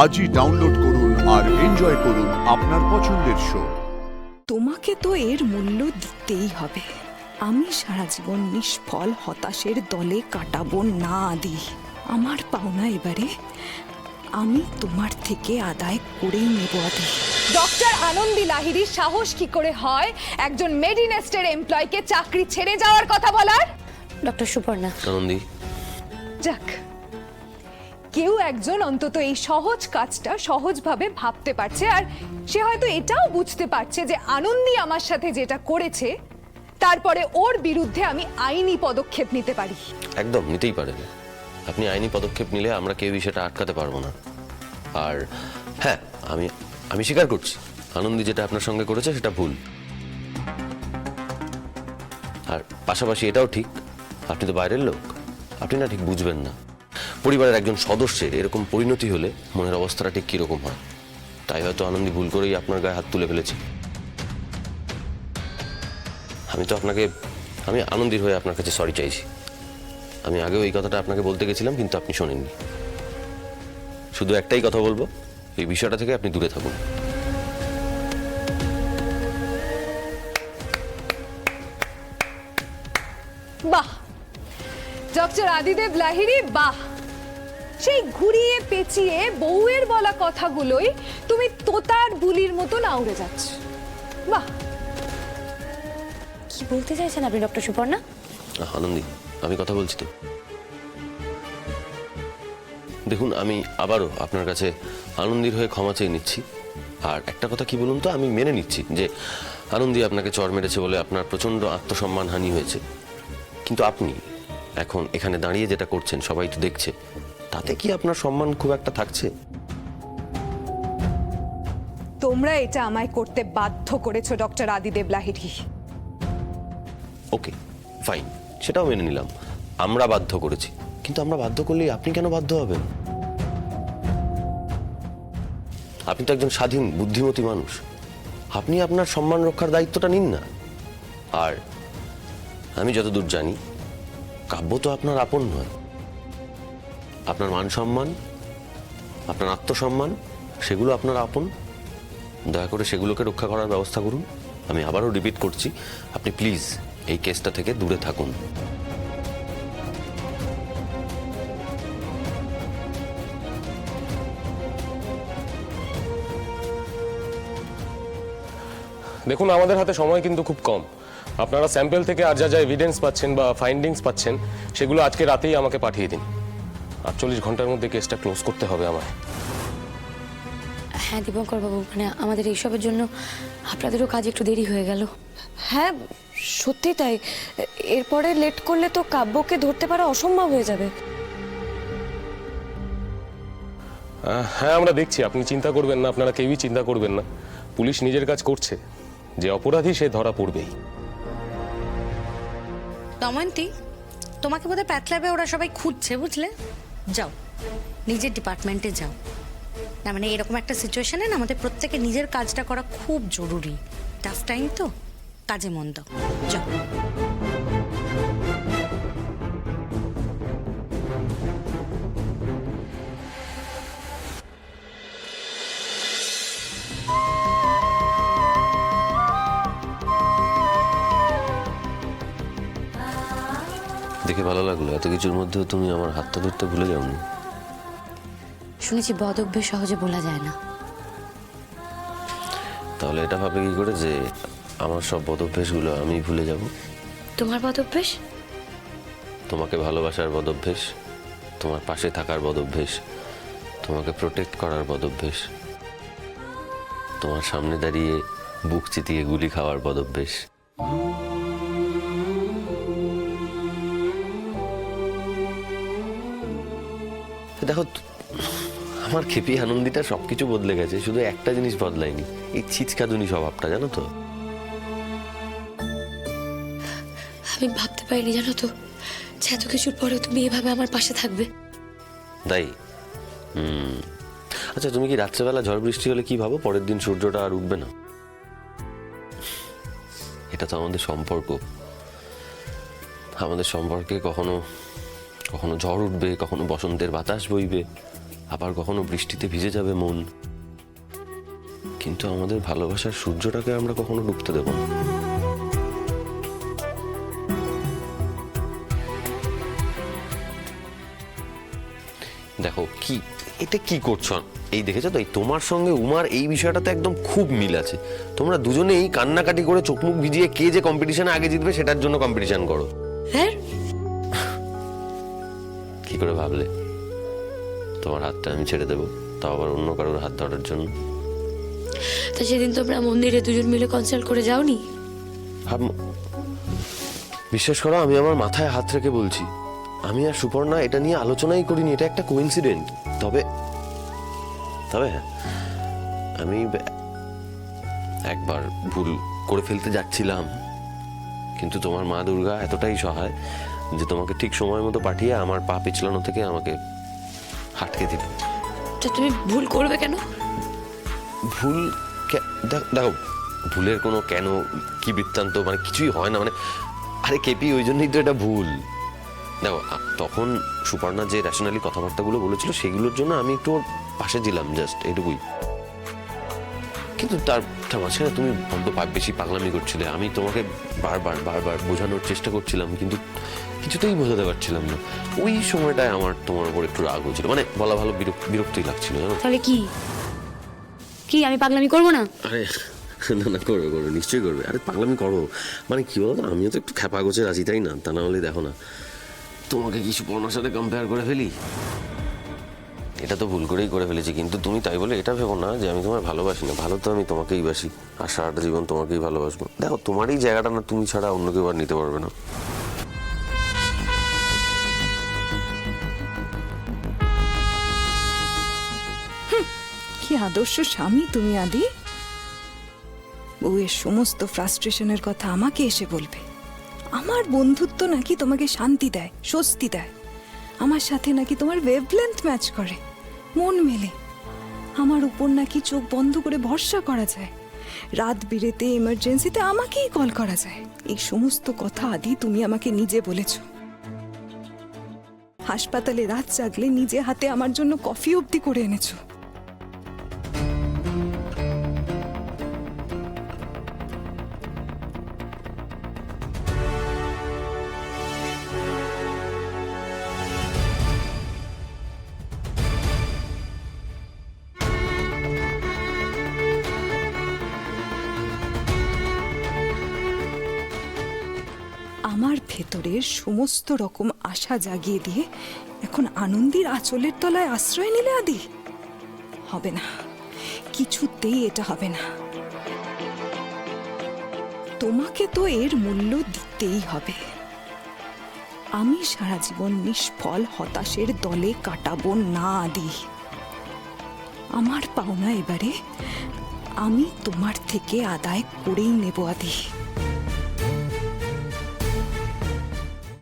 আজই ডাউনলোড করুন আর এনজয় করুন আপনার পছন্দের শো। তোমাকে তো এর মূল্য দিতেই হবে। আমি সারা জীবন নিষ্ফল হতাশের দলে কাটাবো না আদি। আমার পাওনা এবারে আমি তোমার থেকে আদায় করেই নেব আদি। ডক্টর আনন্দী লাহিড়ীর সাহস কি করে হয় একজন মেডিনেস্টের এমপ্লয়কে চাকরি ছেড়ে যাওয়ার কথা বলার? ডক্টর সুপর্ণা। আনন্দী, যাক, কেউ একজন অন্তত এই সহজ কাজটা সহজভাবে ভাবতে পারছে, আর সে হয়তো এটাও বুঝতে পারছে যে আনন্দী আমার সাথে যেটা করেছে তারপরে ওর বিরুদ্ধে আমি আইনি পদক্ষেপ নিতে পারি। একদম নিতেই পারেন। আপনি আইনি পদক্ষেপ নিলে আমরা কেউই সেটা আটকাতে পারবো না। আর হ্যাঁ, আমি স্বীকার করছি আনন্দী যেটা আপনার সঙ্গে করেছে সেটা ভুল। আর পাশাপাশি এটাও ঠিক, আপনি তো বাইরের লোক, আপনি না ঠিক বুঝবেন না পরিবারের একজন সদস্যের এরকম পরিণতি হলে মনের অবস্থাটা ঠিক কিরকম হয়। তাই হয়তো আনন্দী ভুল করেই আপনার গায়ে হাত তুলে ফেলেছে। আমি আনন্দীর হয়ে আপনার কাছে সরি চাইছি। আমি আগেও এই কথাটা আপনাকে বলতে গেছিলাম, কিন্তু আপনি শোনেননি। শুধু একটাই কথা বলবো, এই বিষয়টা থেকে আপনি দূরে থাকুন। বাহ ডক্টর আদিদেব লাহিড়ী, বাহ! সেই ঘুরিয়ে পেঁচিয়ে বউয়ের বলা কথাগুলোই তুমি তোতার বুলির মতো আউড়ে যাচ্ছ। বাহ! কি বলতে চাইছেন আপনি ডক্টর সুপর্ণা? আনন্দী, আমি কথা বলছি তো। দেখুন, আমি আবারও আপনার কাছে আনন্দীর হয়ে ক্ষমা চেয়ে নিচ্ছি। আর একটা কথা কি বলুন তো, আমি মেনে নিচ্ছি যে আনন্দী আপনাকে চড় মেরেছে বলে আপনার প্রচণ্ড আত্মসম্মান হানি হয়েছে। কিন্তু আপনি এখন এখানে দাঁড়িয়ে যেটা করছেন সবাই তো দেখছে, তাতে কি আপনার সম্মান খুব একটা থাকছে? তোমরা এটা আমায় করতে বাধ্য করেছো ডক্টর আদিদেব লাহিড়ী। ওকে, ফাইন, সেটাও মেনে নিলাম। আমরা বাধ্য করেছি, কিন্তু আমরা বাধ্য করলেই আপনি কেন বাধ্য হবেন? আপনি তো একজন স্বাধীন বুদ্ধিমতী মানুষ, আপনি আপনার সম্মান রক্ষার দায়িত্বটা নিন না। আর আমি যতদূর জানি, কাব্য তো আপনার আপন নয়। আপনার মান সম্মান, আপনার আত্মসম্মান, সেগুলো আপনার আপন। দয়া করে সেগুলোকে রক্ষা করার ব্যবস্থা করুন। আমি আবারও রিপিট করছি, আপনি প্লিজ এই কেসটা থেকে দূরে থাকুন। দেখুন, আমাদের হাতে সময় কিন্তু খুব কম। আপনারা স্যাম্পল থেকে আর যা যা এভিডেন্স পাচ্ছেন বা ফাইন্ডিংস পাচ্ছেন সেগুলো আজকে রাতেই আমাকে পাঠিয়ে দিন। 48 ঘন্টার মধ্যে কেসটা ক্লোজ করতে হবে আমায়। হ্যাঁ দীপঙ্কর বাবু, মানে আমাদের এইসবের জন্য আপনাদেরও কাজ একটু দেরি হয়ে গেল। হ্যাঁ সত্যি তাই, এরপরে লেট করলে তো কাব্যকে ধরতে পারা অসম্ভব হয়ে যাবে। হ্যাঁ, আমরা দেখছি, আপনি চিন্তা করবেন না, আপনারা কেউই চিন্তা করবেন না। পুলিশ নিজের কাজ করছে, যে অপরাধী সে ধরা পড়বেই। দময়ন্তী, তোমাকে বোধহয় প্যাথল্যাবে ওরা সবাই খুঁজছে, বুঝলে? যাও, নিজের ডিপার্টমেন্টে যাও। না মানে এরকম একটা সিচুয়েশনে না আমাদের প্রত্যেকে নিজের কাজটা করা খুব জরুরি। টাফ টাইম তো, কাজে মন দাও, যাও। দেখে ভালো লাগলো, এত কিছুর মধ্যেও তুমি আমার হাতটা ধরতে ভুলে যাওনি। শুনেছি বদ অভ্যেস সহজে বলা যায় না। তাহলে এটা ভাবে কি করে যে আমার সব বদ অভ্যেসগুলো আমি ভুলে যাব? তোমার বদ অভ্যেস? তোমাকে ভালোবাসার বদ অভ্যেস, তোমার পাশে থাকার বদ অভ্যেস, তোমাকে প্রোটেক্ট করার বদ অভ্যেস, তোমার সামনে দাঁড়িয়ে বুক চিতিয়ে গুলি খাওয়ার বদ অভ্যেস। দেখো, আমার খেপি আনন্দীটা সবকিছু বদলে গেছে, শুধু একটা জিনিস বদলায়নি, এই ছিচকাদুনি স্বভাবটা, জানো তো? আমি ভাবতে পারিনি জানো তো, যে এত কিছুর পরেও তুমি এভাবে আমার পাশে থাকবে। তাই আচ্ছা, তুমি কি রাত্রেবেলা ঝড় বৃষ্টি হলে কি ভাবো? পরের দিন সূর্যটা আর উঠবে না। এটা তো আমাদের সম্পর্ক। আমাদের সম্পর্কে কখনো কখনো ঝড় উঠবে, কখনো বসন্তের বাতাস বইবে, আবার কখনো বৃষ্টিতে ভিজে যাবে মন, কিন্তু আমাদের ভালোবাসার সূর্যটাকে আমরা কখনো ডুবতে দেব না। দেখো কি এটা কি করছো, এই দেখেছো তো, এই তোমার সঙ্গে উমার এই বিষয়টাতে একদম খুব মিল আছে। তোমরা দুজনেই কান্নাকাটি করে চোখ মুখ ভিজিয়ে কে যে কম্পিটিশনে আগে জিতবে সেটার জন্য কম্পিটিশন করো। হ্যাঁ, কি করে ভাবলে তোমার হাতটা আমি ছেড়ে দেবো, তাও আবার অন্য কারোর হাত ধরার জন্য? তা সেদিন তোমরা মন্দিরে দুজন মিলে কনসাল্ট করে যাওনি? বিশ্বাস করো, আমি আমার মাথায় হাত রেখে বলছি, আমি আর সুপর্ণা এটা নিয়ে আলোচনাই করিনি। এটা একটা কোইন্সিডেন্ট। তবে তবে হ্যাঁ, আমি একবার ভুল করে ফেলতে যাচ্ছিলাম, কিন্তু তোমার মা দুর্গা এতটাই সহায় যে তোমাকে ঠিক সময় মতো পাঠিয়ে আমার পা পিছলানো থেকে আমাকে হাটকে দিল। তা তুমি ভুল করবে কেন? ভুল দেখো, ভুলের কোনো কেন কি বৃত্তান্ত মানে কিছুই হয় না। মানে আরে কেপি, ওই জন্যই তো এটা ভুল। দেখো, তখন সুপর্ণা যে রেশনালি কথাবার্তাগুলো বলেছিল সেগুলোর জন্য আমি একটু ওর পাশে ছিলাম, জাস্ট এইটুকুই। কিন্তু তার মাঝখানে তুমি বড্ড বেশি পাগলামি করছিলে। আমি তোমাকে বারবার বারবার বোঝানোর চেষ্টা করছিলাম, কিন্তু কিছুতেই বোঝাতে পারছিলাম না। ওই সময়টায় আমার তোমার উপর একটু রাগ হয়েছিল, মানে বলা ভালো বিরক্তই লাগছিল, জানো। তাহলে কি কি আমি পাগলামি করবো না? আরে না না, করবে করবে, নিশ্চয়ই করবে। আরে পাগলামি করো মানে কি বলতো, আমিও তো একটু খ্যাপা গোছের আছি, তাই না? তা না হলে দেখো না, তোমাকে কি সুপর্ণার সাথে কম্পেয়ার করে ফেলি? এটা তো ভুল করেই করে ফেলেছি, কিন্তু তুমি তাই বলে এটা ভেবো না যে আমি তোমায় ভালোবাসি না। ভালো তো আমি তোমাকেই বাসি, আর সারাটা জীবন তোমাকেই ভালোবাসবো। দেখো, তোমার এই জায়গাটা না তুমি ছাড়া অন্য কেউ আর নিতে পারবে না। কি আদর্শ স্বামী তুমি আদি। বউয়ের সমস্ত ফ্রাস্ট্রেশনের কথা আমাকে এসে বলবে। আমার বন্ধুত্ব নাকি তোমাকে শান্তি দেয়, স্বস্তি দেয়। আমার সাথে নাকি তোমার ওয়েভলেন্থ ম্যাচ করে, মন মেলে। আমার উপর নাকি চোখ বন্ধ করে ভরসা করা যায়। রাত বিরেতে এমার্জেন্সিতে আমাকেই কল করা যায়। এই সমস্ত কথা আদি তুমি আমাকে নিজে বলেছ। হাসপাতালে রাত জাগলে নিজে হাতে আমার জন্য কফি অবধি করে এনেছো। আমার ভেতরের সমস্ত রকম আশা জাগিয়ে দিয়ে এখন আনন্দের আঁচলের তলায় আশ্রয় নিলে আদি? হবে না, কিছুতেই এটা হবে না। তোমাকে তো এর মূল্য দিতেই হবে। আমি সারা জীবন নিষ্ফল হতাশের দলে কাটাবো না আদি। আমার পাওনা এবারে আমি তোমার থেকে আদায় করেই নেব আদি।